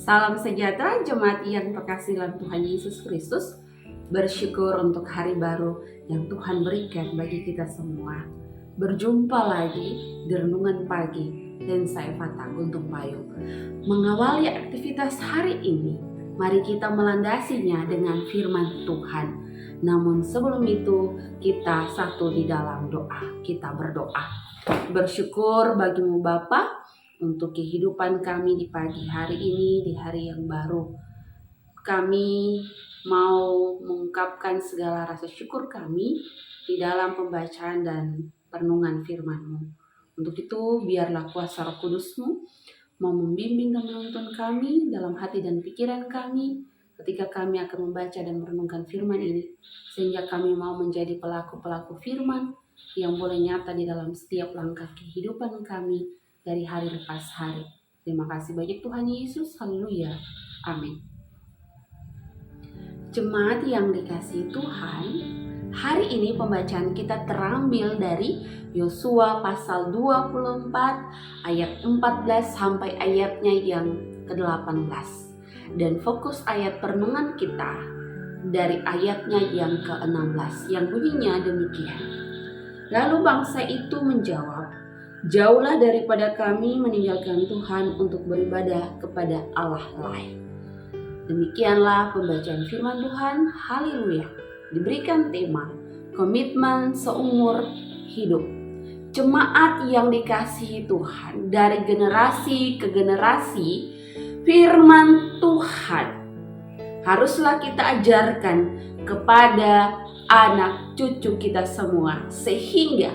Salam sejahtera jemaat yang terkasih dalam Tuhan Yesus Kristus. Bersyukur untuk hari baru yang Tuhan berikan bagi kita semua. Berjumpa lagi di Renungan Pagi dan saya Fata Guntung Payung. Mengawali aktivitas hari ini, mari kita melandasinya dengan firman Tuhan. Namun sebelum itu, kita satu di dalam doa. Kita berdoa. Bersyukur bagimu Bapa untuk kehidupan kami di pagi hari ini, di hari yang baru. Kami mau mengungkapkan segala rasa syukur kami di dalam pembacaan dan perenungan firman-Mu. Untuk itu, biarlah kuasa Roh Kudus-Mu mau membimbing dan menuntun kami dalam hati dan pikiran kami ketika kami akan membaca dan merenungkan firman ini, sehingga kami mau menjadi pelaku-pelaku firman yang boleh nyata di dalam setiap langkah kehidupan kami dari hari lepas hari. Terima kasih banyak Tuhan Yesus. Haleluya. Amin. Jemaat yang dikasihi Tuhan, hari ini pembacaan kita terambil dari Yosua pasal 24 ayat 14 sampai ayatnya yang ke-18. Dan fokus ayat perenungan kita dari ayatnya yang ke-16 yang bunyinya demikian. Lalu bangsa itu menjawab, "Jauhlah daripada kami meninggalkan Tuhan untuk beribadah kepada Allah lain." Demikianlah pembacaan firman Tuhan. Haleluya. Diberikan tema komitmen seumur hidup. Jemaat yang dikasihi Tuhan, dari generasi ke generasi, firman Tuhan haruslah kita ajarkan kepada anak cucu kita semua, sehingga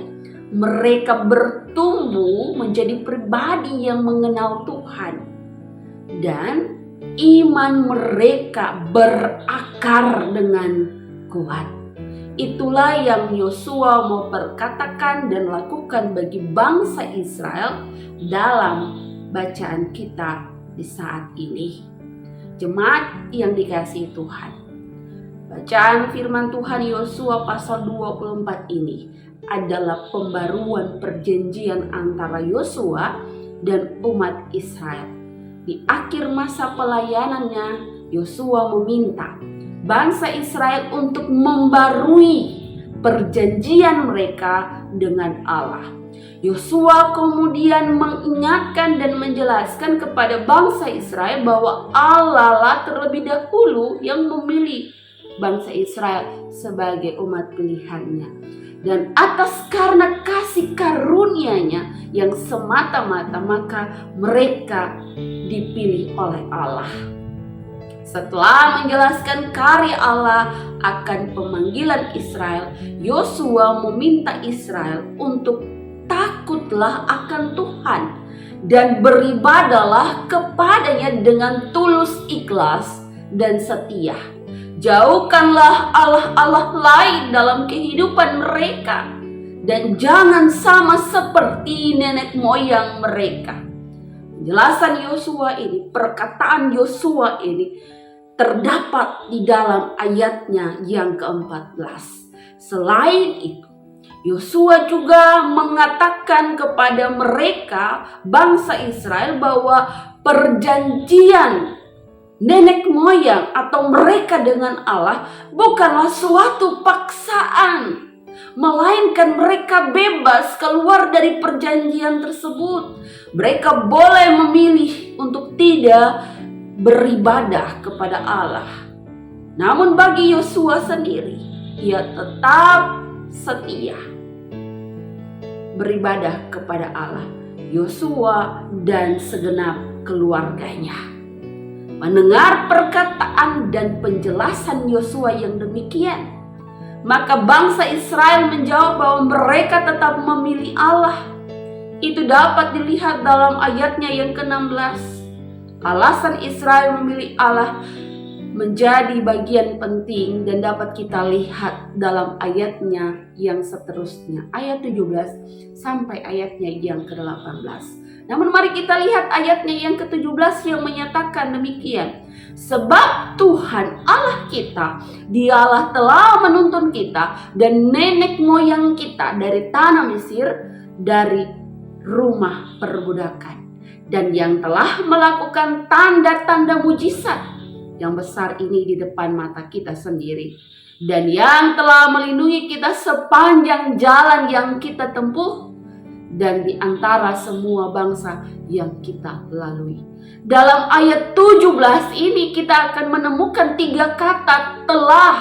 mereka bertumbuh menjadi pribadi yang mengenal Tuhan dan iman mereka berakar dengan kuat. Itulah yang Yosua mau perkatakan dan lakukan bagi bangsa Israel dalam bacaan kita di saat ini. Jemaat yang dikasihi Tuhan, bacaan firman Tuhan Yosua pasal 24 ini adalah pembaruan perjanjian antara Yosua dan umat Israel. Di akhir masa pelayanannya, Yosua meminta bangsa Israel untuk membarui perjanjian mereka dengan Allah. Yosua kemudian mengingatkan dan menjelaskan kepada bangsa Israel bahwa Allah lah terlebih dahulu yang memilih bangsa Israel sebagai umat pilihannya. Dan atas karena kasih karunia-Nya yang semata-mata, maka mereka dipilih oleh Allah. Setelah menjelaskan karya Allah akan pemanggilan Israel, Yosua meminta Israel untuk takutlah akan Tuhan dan beribadahlah kepadanya dengan tulus ikhlas dan setia. Jauhkanlah Allah-Allah lain dalam kehidupan mereka dan jangan sama seperti nenek moyang mereka. Penjelasan Yosua ini, perkataan Yosua ini terdapat di dalam ayatnya yang ke-14. Selain itu, Yosua juga mengatakan kepada mereka bangsa Israel bahwa perjanjian nenek moyang atau mereka dengan Allah bukanlah suatu paksaan, melainkan mereka bebas keluar dari perjanjian tersebut. Mereka boleh memilih untuk tidak beribadah kepada Allah. Namun bagi Yosua sendiri, ia tetap setia beribadah kepada Allah, Yosua dan segenap keluarganya. Mendengar perkataan dan penjelasan Yosua yang demikian, maka bangsa Israel menjawab bahwa mereka tetap memilih Allah. Itu dapat dilihat dalam ayatnya yang ke-16. Alasan Israel memilih Allah menjadi bagian penting dan dapat kita lihat dalam ayatnya yang seterusnya, ayat 17 sampai ayatnya yang ke-18. Namun mari kita lihat ayatnya yang ke-17 yang menyatakan demikian. Sebab Tuhan Allah kita, Dialah telah menuntun kita dan nenek moyang kita dari tanah Mesir, dari rumah perbudakan. dan yang telah melakukan tanda-tanda mujizat yang besar ini di depan mata kita sendiri, dan yang telah melindungi kita sepanjang jalan yang kita tempuh dan di antara semua bangsa yang kita lalui. Dalam ayat 17 ini kita akan menemukan 3 kata telah.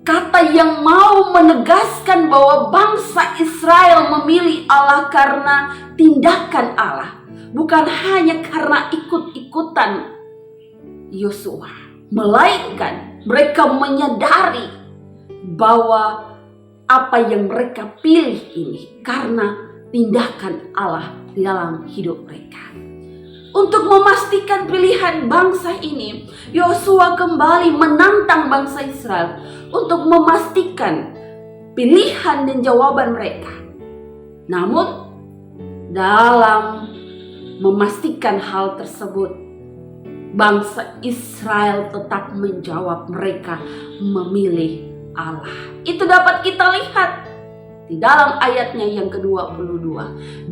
Kata yang mau menegaskan bahwa bangsa Israel memilih Allah karena tindakan Allah, bukan hanya karena ikut-ikutan Yosua, melainkan mereka menyadari bahwa apa yang mereka pilih ini karena tindakan Allah di dalam hidup mereka. Untuk memastikan pilihan bangsa ini, Yosua kembali menantang bangsa Israel untuk memastikan pilihan dan jawaban mereka. Namun, dalam memastikan hal tersebut, bangsa Israel tetap menjawab mereka memilih Allah. Itu dapat kita lihat di dalam ayatnya yang ke-22.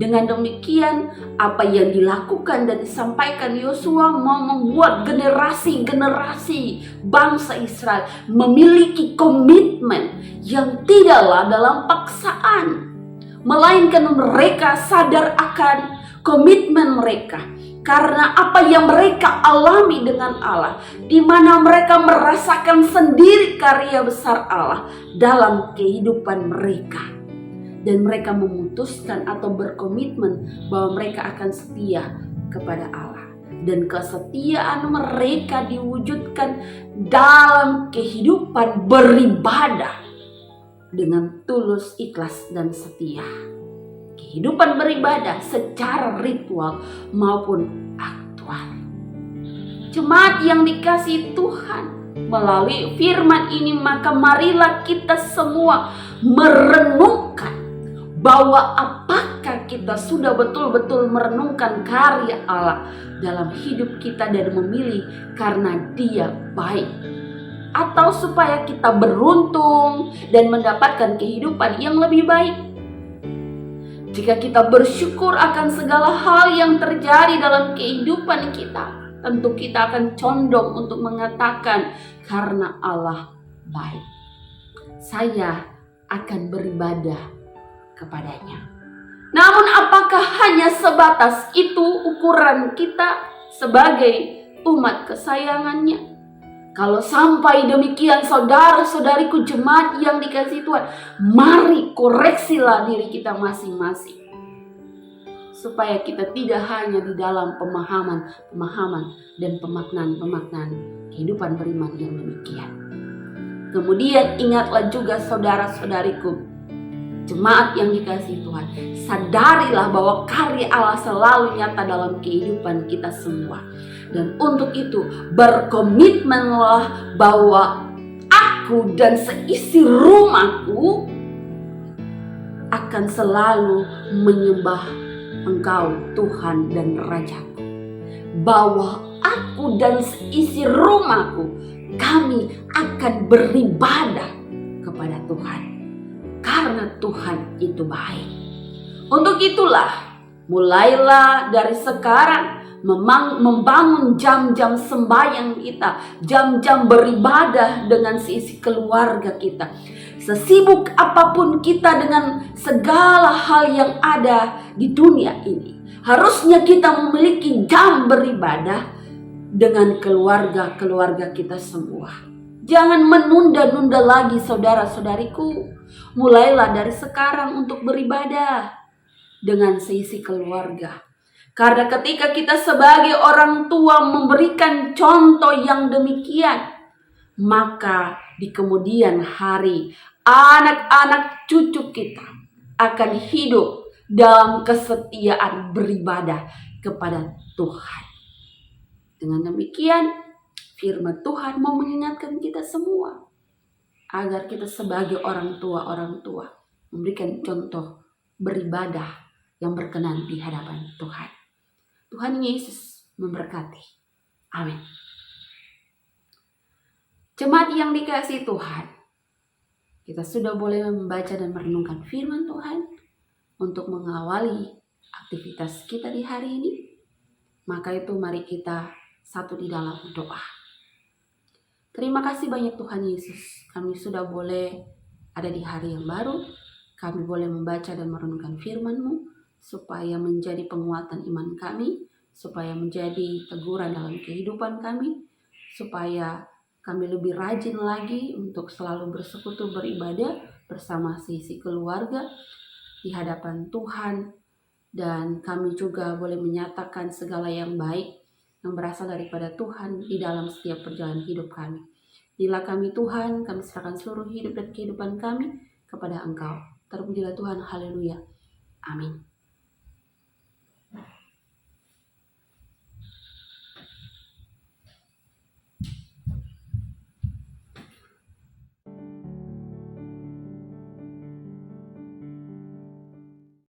Dengan demikian, apa yang dilakukan dan disampaikan Yosua mau membuat generasi-generasi bangsa Israel memiliki komitmen yang tidaklah dalam paksaan, melainkan mereka sadar akan komitmen mereka karena apa yang mereka alami dengan Allah, di mana mereka merasakan sendiri karya besar Allah dalam kehidupan mereka. Dan mereka memutuskan atau berkomitmen bahwa mereka akan setia kepada Allah. Dan kesetiaan mereka diwujudkan dalam kehidupan beribadah dengan tulus, ikhlas, dan setia. Kehidupan beribadah secara ritual maupun aktual. Jemaat yang dikasihi Tuhan, melalui firman ini maka marilah kita semua merenungkan bahwa apakah kita sudah betul-betul merenungkan karya Allah dalam hidup kita dan memilih karena Dia baik, atau supaya kita beruntung dan mendapatkan kehidupan yang lebih baik. Jika kita bersyukur akan segala hal yang terjadi dalam kehidupan kita, tentu kita akan condong untuk mengatakan karena Allah baik, saya akan beribadah kepadanya. Namun apakah hanya sebatas itu ukuran kita sebagai umat kesayangannya? Kalau sampai demikian, saudara-saudariku jemaat yang dikasihi Tuhan, mari koreksilah diri kita masing-masing, supaya kita tidak hanya di dalam pemahaman dan pemaknaan kehidupan beriman yang demikian. Kemudian ingatlah juga saudara-saudariku jemaat yang dikasihi Tuhan, sadarilah bahwa karya Allah selalu nyata dalam kehidupan kita semua. Dan untuk itu berkomitmenlah bahwa aku dan seisi rumahku akan selalu menyembah Engkau Tuhan dan Rajaku. Bahwa aku dan seisi rumahku, kami akan beribadah kepada Tuhan. Karena Tuhan itu baik. Untuk itulah, mulailah dari sekarang membangun jam-jam sembahyang kita, jam-jam beribadah dengan seisi keluarga kita. Sesibuk apapun kita dengan segala hal yang ada di dunia ini, harusnya kita memiliki jam beribadah dengan keluarga-keluarga kita semua. Jangan menunda-nunda lagi saudara-saudariku. Mulailah dari sekarang untuk beribadah dengan seisi keluarga. Karena ketika kita sebagai orang tua memberikan contoh yang demikian, maka di kemudian hari anak-anak cucu kita akan hidup dalam kesetiaan beribadah kepada Tuhan. Dengan demikian, firman Tuhan mau mengingatkan kita semua agar kita sebagai orang tua memberikan contoh beribadah yang berkenan di hadapan Tuhan. Tuhan Yesus memberkati. Amin. Jemaat yang dikasihi Tuhan, kita sudah boleh membaca dan merenungkan firman Tuhan untuk mengawali aktivitas kita di hari ini. Maka itu mari kita satu di dalam doa. Terima kasih banyak Tuhan Yesus, kami sudah boleh ada di hari yang baru. Kami boleh membaca dan merenungkan firman-Mu supaya menjadi penguatan iman kami, supaya menjadi teguran dalam kehidupan kami, supaya kami lebih rajin lagi untuk selalu bersekutu beribadah bersama sisi keluarga di hadapan Tuhan. Dan kami juga boleh menyatakan segala yang baik yang berasal daripada Tuhan di dalam setiap perjalanan hidup kami. Inilah kami Tuhan, kami serahkan seluruh hidup dan kehidupan kami kepada Engkau. Terpujilah Tuhan, haleluya. Amin.